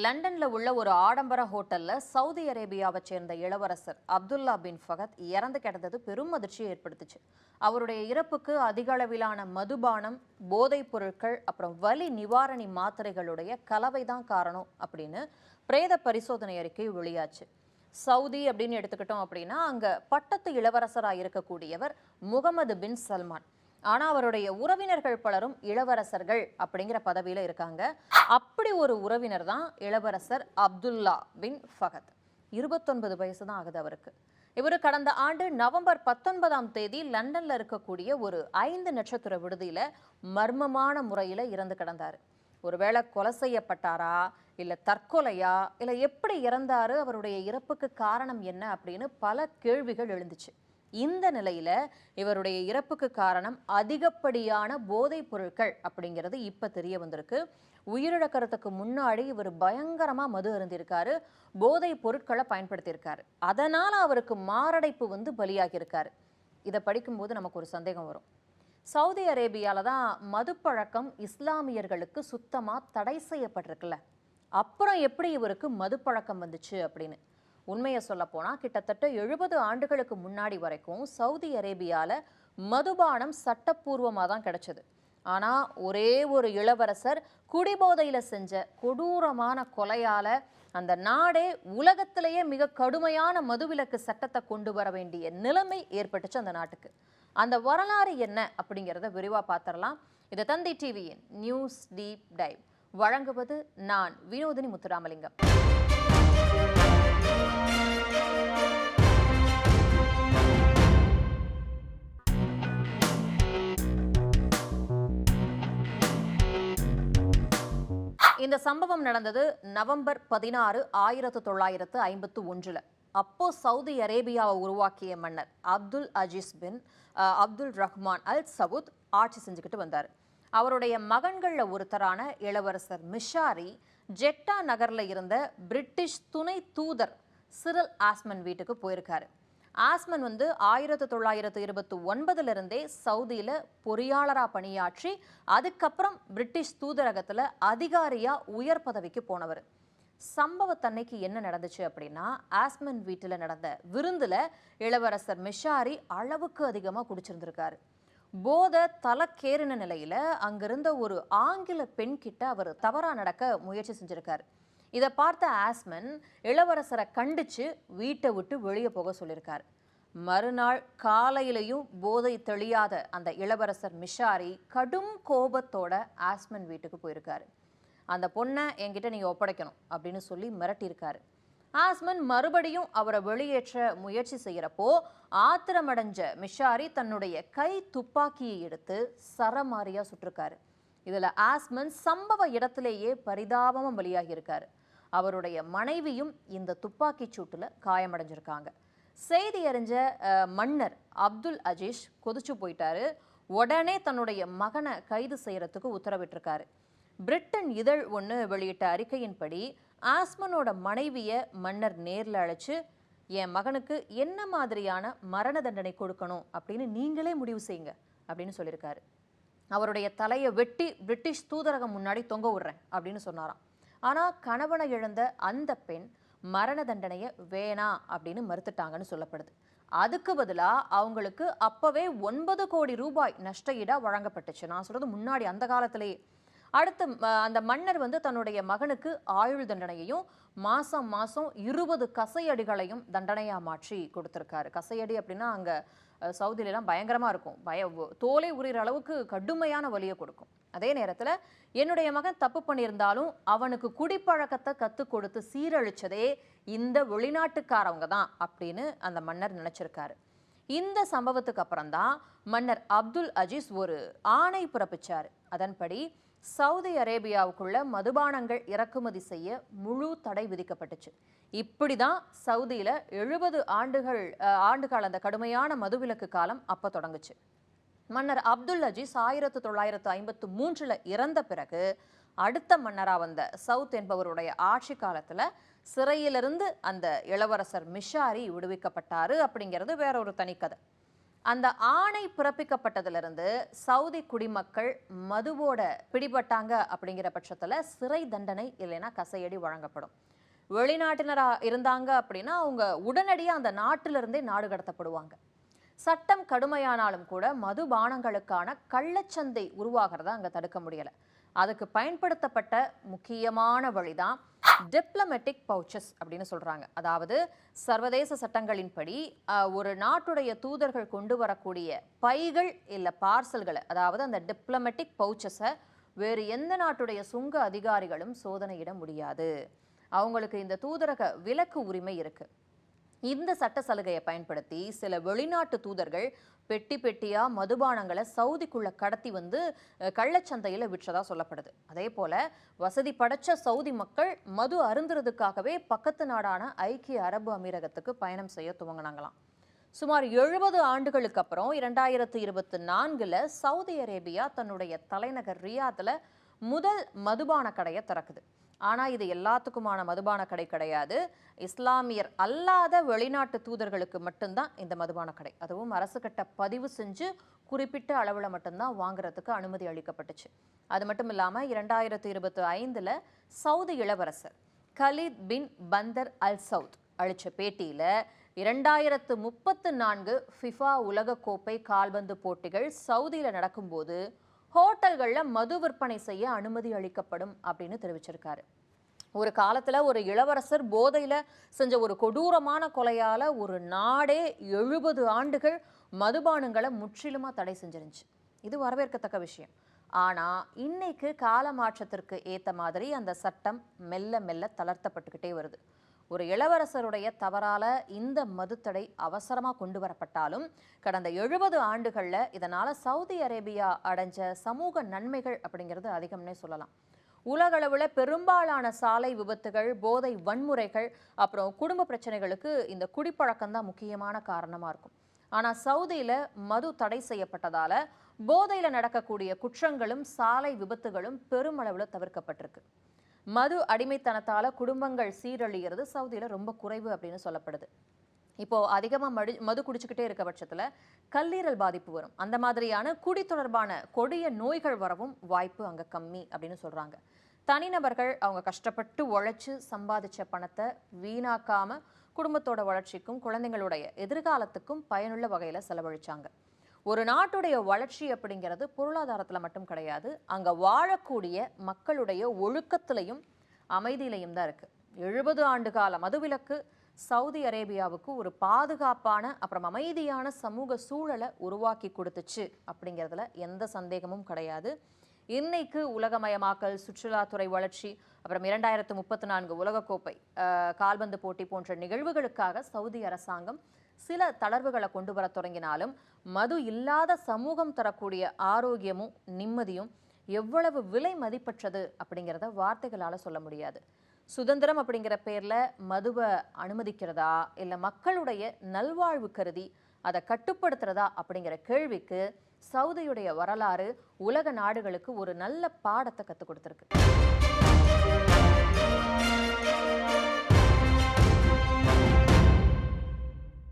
லண்டன்ல உள்ள ஒரு ஆடம்பர ஹோட்டல்ல சவுதி அரேபியாவை சேர்ந்த இளவரசர் அப்துல்லா பின் ஃபகத் இறந்து கிடந்தது பெரும் அதிர்ச்சியை ஏற்படுத்துச்சு. அவருடைய இறப்புக்கு அதிக அளவிலான மதுபானம், போதைப் பொருட்கள், அப்புறம் வலி நிவாரணி மாத்திரைகளுடைய கலவைதான் காரணம் அப்படின்னு பிரேத பரிசோதனை அறிக்கை வெளியாச்சு. சவுதி அப்படின்னு எடுத்துக்கிட்டோம் அப்படின்னா அங்க பட்டத்து இளவரசராக இருக்கக்கூடியவர் முகமது பின் சல்மான். ஆனா அவருடைய உறவினர்கள் பலரும் இளவரசர்கள் அப்படிங்கிற பதவியில இருக்காங்க. அப்படி ஒரு உறவினர் தான் இளவரசர் அப்துல்லா பின் ஃபகத். 29 வயசு தான் ஆகுது அவருக்கு. இவர் கடந்த ஆண்டு நவம்பர் 19ஆம் தேதி லண்டன்ல இருக்கக்கூடிய ஒரு 5 நட்சத்திர விடுதியில மர்மமான முறையில இறந்து கிடந்தாரு. ஒருவேளை கொலை செய்யப்பட்டாரா, இல்ல தற்கொலையா, இல்ல எப்படி இறந்தாரு, அவருடைய இறப்புக்கு காரணம் என்ன அப்படின்னு பல கேள்விகள் எழுந்துச்சு. இந்த நிலையில இவருடைய இறப்புக்கு காரணம் அதிகப்படியான போதைப் பொருட்கள் அப்படிங்கிறது இப்ப தெரிய வந்திருக்கு. உயிரிழக்கிறதுக்கு முன்னாடி இவர் பயங்கரமா மது அருந்திருக்காரு, போதைப் பொருட்களை பயன்படுத்தியிருக்காரு. அதனால அவருக்கு மாரடைப்பு பலியாகி இருக்காரு. இதை படிக்கும்போது நமக்கு ஒரு சந்தேகம் வரும். சவுதி அரேபியால தான் மது பழக்கம் இஸ்லாமியர்களுக்கு சுத்தமா தடை செய்யப்பட்டிருக்குல்ல, அப்புறம் எப்படி இவருக்கு மது பழக்கம் வந்துச்சு அப்படின்னு. உண்மையை சொல்ல போனா கிட்டத்தட்ட 70 ஆண்டுகளுக்கு முன்னாடி வரைக்கும் சவுதி அரேபியால மதுபானம் சட்டப்பூர்வமாக தான் கிடைச்சது. ஆனா ஒரே ஒரு இளவரசர் குடிபோதையில செஞ்ச கொடூரமான கொலையால அந்த நாடே உலகத்திலேயே மிக கடுமையான மதுவிலக்கு சட்டத்தை கொண்டு வர வேண்டிய நிலைமை ஏற்பட்டுச்சு அந்த நாட்டுக்கு. அந்த வரலாறு என்ன அப்படிங்கிறத விரிவா பார்த்துடலாம். இது தந்தி டிவியின் நியூஸ் டீப் டைவ். வழங்குவது நான் வினோதினி முத்துராமலிங்கம். இந்த சம்பவம் நடந்தது நவம்பர் 16, 1951. அப்போ சவுதி அரேபியாவை உருவாக்கிய மன்னர் அப்துல் அஜீஸ் பின் அப்துல் ரஹ்மான் அல் சவுத் ஆட்சி செஞ்சுக்கிட்டு வந்தார். அவருடைய மகன்கள்ல ஒருத்தரான இளவரசர் மிஷாரி ஜெட்டா நகர்ல இருந்த பிரிட்டிஷ் துணை தூதர் சிரில் ஆஸ்மன் வீட்டுக்கு போயிருக்காரு. ஆஸ்மன் 1929 இருந்தே சவுதியில பொறியாளரா பணியாற்றி அதுக்கப்புறம் பிரிட்டிஷ் தூதரகத்துல அதிகாரியா உயர் பதவிக்கு போனவர். சம்பவத்தன்னைக்கு என்ன நடந்துச்சு அப்படின்னா, ஆஸ்மன் வீட்டுல நடந்த விருந்துல இளவரசர் மிஷாரி அளவுக்கு அதிகமா குடிச்சிருந்திருக்காரு. போதை தலைக்கேறின நிலையில அங்கிருந்த ஒரு ஆங்கில பெண் கிட்ட அவர் தவறா நடக்க முயற்சி செஞ்சிருக்காரு. இதை பார்த்த ஆஸ்மன் இளவரசரை கண்டிச்சு வீட்டை விட்டு வெளியே போக சொல்லியிருக்காரு. மறுநாள் காலையிலையும் போதை தெளியாத அந்த இளவரசர் மிஷாரி கடும் கோபத்தோட ஆஸ்மன் வீட்டுக்கு போயிருக்காரு. அந்த பொண்ணை என்கிட்ட நீங்க ஒப்படைக்கணும் அப்படின்னு சொல்லி மிரட்டியிருக்காரு. ஆஸ்மன் மறுபடியும் அவரை வெளியேற்ற முயற்சி செய்யறப்போ ஆத்திரமடைஞ்ச மிஷாரி தன்னுடைய கை துப்பாக்கியை எடுத்து சரமாரியா சுட்டிருக்காரு. இதுல ஆஸ்மன் சம்பவ இடத்திலேயே பரிதாபமா பலியாகி இருக்காரு. அவருடைய மனைவியும் இந்த துப்பாக்கி சூட்டுல காயமடைஞ்சிருக்காங்க. செய்தி அறிஞ்ச மன்னர் அப்துல் அஜீஸ் கொதிச்சு போயிட்டாரு. உடனே தன்னுடைய மகனை கைது செய்யறதுக்கு உத்தரவிட்டிருக்காரு. பிரிட்டன் இதழ் ஒன்று வெளியிட்ட அறிக்கையின்படி ஆஸ்மனோட மனைவியை மன்னர் நேரில் அழைச்சு, என் மகனுக்கு என்ன மாதிரியான மரண தண்டனை கொடுக்கணும் அப்படின்னு நீங்களே முடிவு செய்யுங்க அப்படின்னு சொல்லியிருக்காரு. அவருடைய தலையை வெட்டி பிரிட்டிஷ் தூதரகம் முன்னாடி தொங்க விடுறேன் அப்படின்னு சொன்னாராம். ஆனால் கணவனை இழந்த அந்த பெண் மரண தண்டனையை வேணாம் அப்படின்னு மறுத்துட்டாங்கன்னு சொல்லப்படுது. அதுக்கு பதிலாக அவங்களுக்கு அப்பவே 9 கோடி ரூபாய் நஷ்ட ஈடா வழங்கப்பட்டுச்சு. நான் சொல்றது முன்னாடி அந்த காலத்திலேயே. அடுத்து அந்த மன்னர் தன்னுடைய மகனுக்கு ஆயுள் தண்டனையையும் மாசம் 20 கசையடிகளையும் தண்டனையா மாற்றி கொடுத்திருக்காரு. கசையடி அப்படின்னா அங்க சவுதியிலாம் பயங்கரமா இருக்கும். தோலை உரிகிற அளவுக்கு கடுமையான வலியை கொடுக்கும். அதே நேரத்துல என்னுடைய மகன் தப்பு பண்ணியிருந்தாலும் அவனுக்கு குடிப்பழக்கத்தை கற்றுக் கொடுத்து சீரழிச்சதே இந்த வெளிநாட்டுக்காரவங்க தான் அப்படின்னு அந்த மன்னர் நினைச்சிருக்காரு. இந்த சம்பவத்துக்கு அப்புறம் தான் மன்னர் அப்துல் அஜீஸ் ஒரு ஆணை பிறப்பிச்சாரு. அதன்படி சவுதி அரேபியாவுக்குள்ள மதுபானங்கள் இறக்குமதி செய்ய முழு தடை விதிக்கப்பட்டுச்சு. இப்படிதான் சவுதியில 70 ஆண்டுகால அந்த கடுமையான மதுவிலக்கு காலம் அப்ப தொடங்குச்சு. மன்னர் அப்துல் அஜீஸ் 1953 இறந்த பிறகு அடுத்த மன்னரா வந்த சவுத் என்பவருடைய ஆட்சி காலத்துல சிறையிலிருந்து அந்த இளவரசர் மிஷாரி விடுவிக்கப்பட்டாரு அப்படிங்கிறது வேற ஒரு தனிக்கதை. அந்த ஆணை பிறப்பிக்கப்பட்டதிலிருந்து சவுதி குடிமக்கள் மதுவோட பிடிபட்டாங்க அப்படிங்கிற பட்சத்துல சிறை தண்டனை இல்லைன்னா கசையடி வழங்கப்படும். வெளிநாட்டினரா இருந்தாங்க அப்படின்னா அவங்க உடனடியாக அந்த நாட்டிலிருந்தே நாடு கடத்தப்படுவாங்க. சட்டம் கடுமையானாலும் கூட மதுபானங்களுக்கான கள்ளச்சந்தை உருவாகிறத அங்க தடுக்க முடியல. அதுக்கு பயன்படுத்தப்பட்ட முக்கியமான வழிதான் டிப்ளமேட்டிக் பவுச்சஸ் அப்படின்னு சொல்றாங்க. அதாவது சர்வதேச சட்டங்களின்படி ஒரு நாட்டுடைய தூதர்கள் கொண்டு வரக்கூடிய பைகள் இல்ல பார்சல்களை, அதாவது அந்த டிப்ளமேட்டிக் பவுச்சஸை வேறு எந்த நாட்டுடைய சுங்க அதிகாரிகளும் சோதனையிட முடியாது. அவங்களுக்கு இந்த தூதரக விலக்கு உரிமை இருக்கு. இந்த சட்ட சலுகையை பயன்படுத்தி சில வெளிநாட்டு தூதர்கள் பெட்டி பெட்டியா மதுபானங்களை சவுதிக்குள்ள கடத்தி வந்து கள்ளச்சந்தையில விற்றதா சொல்லப்படுது. அதே போல வசதி படைச்ச சவுதி மக்கள் மது அருந்துறதுக்காகவே பக்கத்து நாடான ஐக்கிய அரபு அமீரகத்துக்கு பயணம் செய்ய துவங்கினாங்களாம். சுமார் 70 ஆண்டுகளுக்கு அப்புறம் 2024 சவுதி அரேபியா தன்னுடைய தலைநகர் ரியாத்ல முதல் மதுபான கடையை திறக்குது. ஆனா இது எல்லாத்துக்குமான மதுபான கடை கிடையாது. இஸ்லாமியர் அல்லாத வெளிநாட்டு தூதர்களுக்கு மட்டும்தான் இந்த மதுபான கடை. அதுவும் அரசு கிட்ட பதிவு செஞ்சு குறிப்பிட்ட அளவுல மட்டும்தான் வாங்குறதுக்கு அனுமதி அளிக்கப்பட்டுச்சு. அது மட்டும் இல்லாம 2025 சவுதி இளவரசர் கலீத் பின் பந்தர் அல் சவுத் அளிச்ச பேட்டியில 2034 ஃபிஃபா உலகக்கோப்பை கால்பந்து போட்டிகள் சவுதியில நடக்கும்போது ஹோட்டல்களில் மது விற்பனை செய்ய அனுமதி அளிக்கப்படும் அப்படின்னு தெரிவிச்சிருக்காரு. ஒரு காலத்துல ஒரு இளவரசர் போதையில செஞ்ச ஒரு கொடூரமான கொலையால ஒரு நாடே 70 ஆண்டுகள் மதுபானங்களை முற்றிலுமா தடை செஞ்சிருந்துச்சு. இது வரவேற்கத்தக்க விஷயம். ஆனா இன்னைக்கு கால மாற்றத்திற்கு ஏத்த மாதிரி அந்த சட்டம் மெல்ல மெல்ல தளர்த்தப்பட்டுக்கிட்டே வருது. ஒரு இளவரசருடைய தவறால இந்த மதுத்தடை அவசரமா கொண்டு வரப்பட்டாலும் கடந்த 70 ஆண்டுகள்ல இதனால சவுதி அரேபியா அடைஞ்ச சமூக நன்மைகள் அப்படிங்கிறது அதிகம்னே சொல்லலாம். உலகளவுல பெரும்பாலான சாலை விபத்துகள், போதை வன்முறைகள், அப்புறம் குடும்ப பிரச்சனைகளுக்கு இந்த குடிப்பழக்கம் தான் முக்கியமான காரணமா இருக்கும். ஆனா சவுதியில மது தடை செய்யப்பட்டதால போதையில நடக்கக்கூடிய குற்றங்களும் சாலை விபத்துகளும் பெருமளவுல தவிர்க்கப்பட்டிருக்கு. மது அடிமைத்தனத்தால குடும்பங்கள் சீரழிகிறது சவுதியில ரொம்ப குறைவு அப்படின்னு சொல்லப்படுது. இப்போ அதிகமா மது குடிச்சுக்கிட்டே இருக்க பட்சத்துல கல்லீரல் பாதிப்பு வரும். அந்த மாதிரியான குடி தொடர்பான கொடிய நோய்கள் வரவும் வாய்ப்பு அங்க கம்மி அப்படின்னு சொல்றாங்க. தனிநபர்கள் அவங்க கஷ்டப்பட்டு உழைச்சு சம்பாதிச்ச பணத்தை வீணாக்காம குடும்பத்தோட வளர்ச்சிக்கும் குழந்தைங்களுடைய எதிர்காலத்துக்கும் பயனுள்ள வகையில செலவழிச்சாங்க. ஒரு நாட்டுடைய வளர்ச்சி அப்படிங்கிறது பொருளாதாரத்துல மட்டும் கிடையாது, அங்க வாழக்கூடிய மக்களுடைய ஒழுக்கத்திலையும் அமைதியிலையும் தான் இருக்கு. 70 ஆண்டு கால மதுவிலக்கு சவுதி அரேபியாவுக்கு ஒரு பாதுகாப்பான அப்புறம் அமைதியான சமூக சூழலை உருவாக்கி கொடுத்துச்சு அப்படிங்கிறதுல எந்த சந்தேகமும் கிடையாது. இன்னைக்கு உலகமயமாக்கல், சுற்றுலாத்துறை வளர்ச்சி, அப்புறம் 2034 உலகக்கோப்பை கால்பந்து போட்டி போன்ற நிகழ்வுகளுக்காக சவுதி அரசாங்கம் சில தளர்வுகளை கொண்டு வர தொடங்கினாலும் மது இல்லாத சமூகம் தரக்கூடிய ஆரோக்கியமும் நிம்மதியும் எவ்வளவு விலை மதிப்பற்றது அப்படிங்கிறத வார்த்தைகளால சொல்ல முடியாது. சுதந்திரம் அப்படிங்கிற பேர்ல மதுவை அனுமதிக்கிறதா இல்ல மக்களுடைய நல்வாழ்வு கருதி அதை கட்டுப்படுத்துறதா அப்படிங்கிற கேள்விக்கு சவுதியுடைய வரலாறு உலக நாடுகளுக்கு ஒரு நல்ல பாடத்தை கற்றுக் கொடுத்துருக்கு.